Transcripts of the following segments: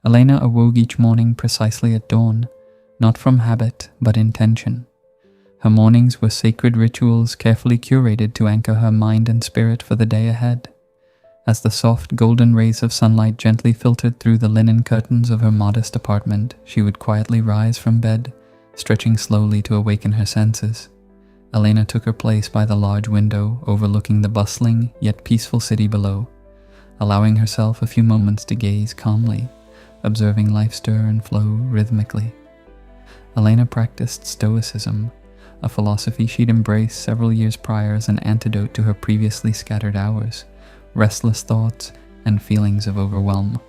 Elena awoke each morning precisely at dawn, not from habit but intention. Her mornings were sacred rituals carefully curated to anchor her mind and spirit for the day ahead. As the soft golden rays of sunlight gently filtered through the linen curtains of her modest apartment, she would quietly rise from bed, stretching slowly to awaken her senses. Elena took her place by the large window overlooking the bustling yet peaceful city below, allowing herself a few moments to gaze calmly, observing life stir and flow rhythmically. Elena practiced Stoicism, a philosophy she'd embraced several years prior as an antidote to her previously scattered hours, restless thoughts, and feelings of overwhelm.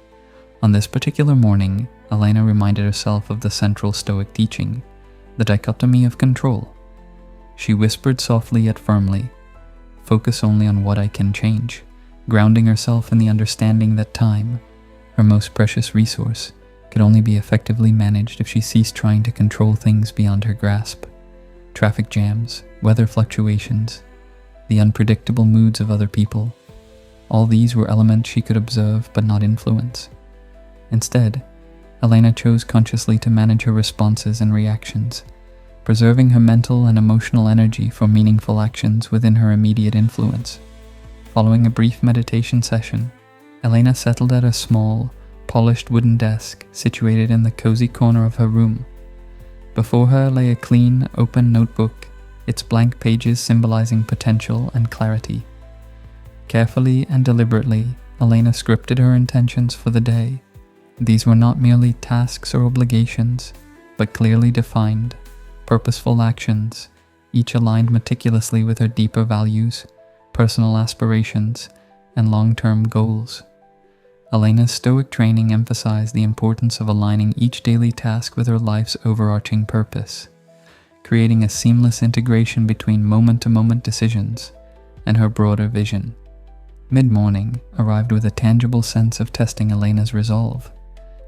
On this particular morning, Elena reminded herself of the central Stoic teaching, the dichotomy of control. She whispered softly yet firmly, "Focus only on what I can change," grounding herself in the understanding that time, her most precious resource, could only be effectively managed if she ceased trying to control things beyond her grasp. Traffic jams, weather fluctuations, the unpredictable moods of other people, all these were elements she could observe but not influence. Instead, Elena chose consciously to manage her responses and reactions, preserving her mental and emotional energy for meaningful actions within her immediate influence. Following a brief meditation session, Elena settled at a small, polished wooden desk situated in the cozy corner of her room. Before her lay a clean, open notebook, its blank pages symbolizing potential and clarity. Carefully and deliberately, Elena scripted her intentions for the day. These were not merely tasks or obligations, but clearly defined, purposeful actions, each aligned meticulously with her deeper values, personal aspirations, and long-term goals. Elena's Stoic training emphasized the importance of aligning each daily task with her life's overarching purpose, creating a seamless integration between moment-to-moment decisions and her broader vision. Mid-morning arrived with a tangible sense of testing Elena's resolve.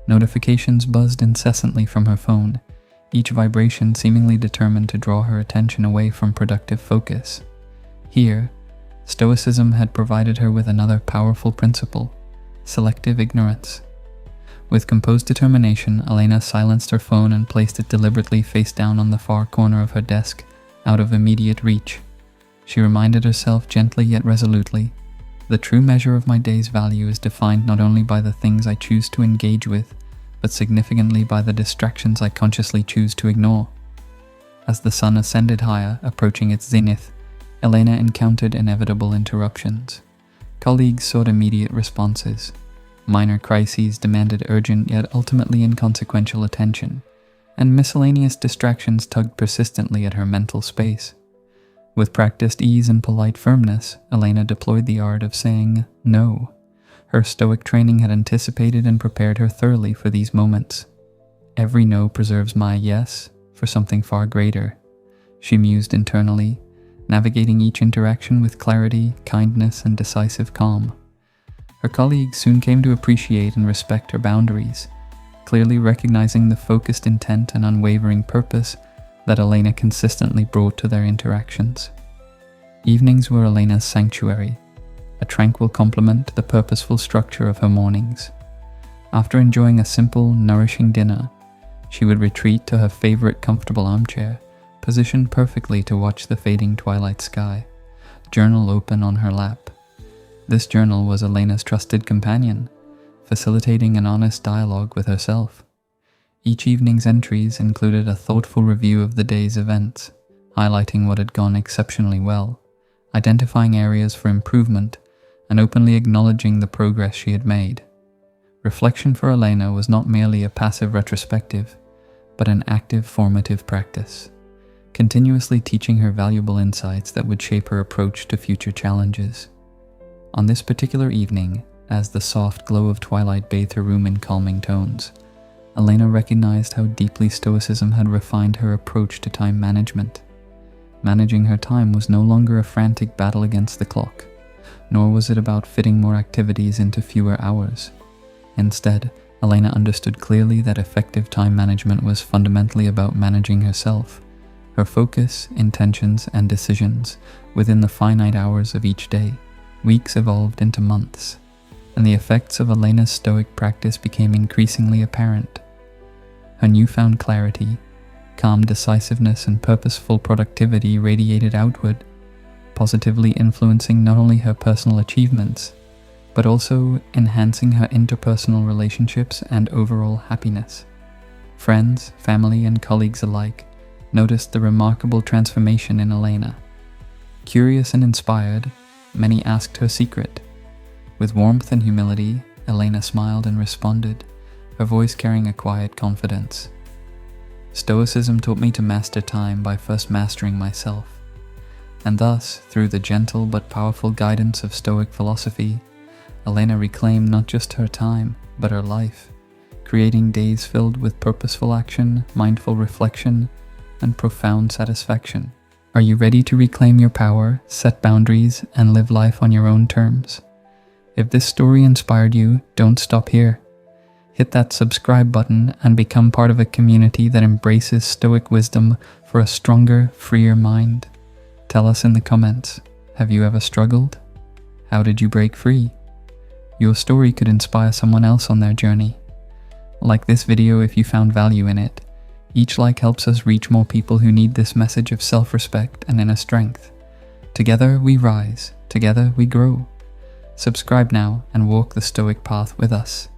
Notifications buzzed incessantly from her phone, each vibration seemingly determined to draw her attention away from productive focus. Here, Stoicism had provided her with another powerful principle: selective ignorance. With composed determination, Elena silenced her phone and placed it deliberately face down on the far corner of her desk, out of immediate reach. She reminded herself gently yet resolutely, "The true measure of my day's value is defined not only by the things I choose to engage with, but significantly by the distractions I consciously choose to ignore." As the sun ascended higher, approaching its zenith, Elena encountered inevitable interruptions. Colleagues sought immediate responses. Minor crises demanded urgent yet ultimately inconsequential attention, and miscellaneous distractions tugged persistently at her mental space. With practiced ease and polite firmness, Elena deployed the art of saying no. Her Stoic training had anticipated and prepared her thoroughly for these moments. "Every no preserves my yes for something far greater," she mused internally, navigating each interaction with clarity, kindness, and decisive calm. Her colleagues soon came to appreciate and respect her boundaries, clearly recognizing the focused intent and unwavering purpose that Elena consistently brought to their interactions. Evenings were Elena's sanctuary, a tranquil complement to the purposeful structure of her mornings. After enjoying a simple, nourishing dinner, she would retreat to her favorite comfortable armchair, positioned perfectly to watch the fading twilight sky, journal open on her lap. This journal was Elena's trusted companion, facilitating an honest dialogue with herself. Each evening's entries included a thoughtful review of the day's events, highlighting what had gone exceptionally well, identifying areas for improvement, and openly acknowledging the progress she had made. Reflection for Elena was not merely a passive retrospective, but an active formative practice, continuously teaching her valuable insights that would shape her approach to future challenges. On this particular evening, as the soft glow of twilight bathed her room in calming tones, Elena recognized how deeply Stoicism had refined her approach to time management. Managing her time was no longer a frantic battle against the clock, nor was it about fitting more activities into fewer hours. Instead, Elena understood clearly that effective time management was fundamentally about managing herself, her focus, intentions, and decisions within the finite hours of each day. Weeks evolved into months. and the effects of Elena's Stoic practice became increasingly apparent. Her newfound clarity, calm decisiveness, and purposeful productivity radiated outward, positively influencing not only her personal achievements, but also enhancing her interpersonal relationships and overall happiness. Friends, family, and colleagues alike noticed the remarkable transformation in Elena. Curious and inspired, many asked her secret. With warmth and humility, Elena smiled and responded, her voice carrying a quiet confidence. Stoicism taught me to master time by first mastering myself. And thus, through the gentle but powerful guidance of Stoic philosophy, Elena reclaimed not just her time, but her life, creating days filled with purposeful action, mindful reflection, and profound satisfaction. Are you ready to reclaim your power, set boundaries, and live life on your own terms? If this story inspired you, don't stop here. Hit that subscribe button and become part of a community that embraces Stoic wisdom for a stronger, freer mind. Tell us in the comments, have you ever struggled? How did you break free? Your story could inspire someone else on their journey. Like this video if you found value in it. Each like helps us reach more people who need this message of self-respect and inner strength. Together we rise, together we grow. Subscribe now and walk the Stoic path with us.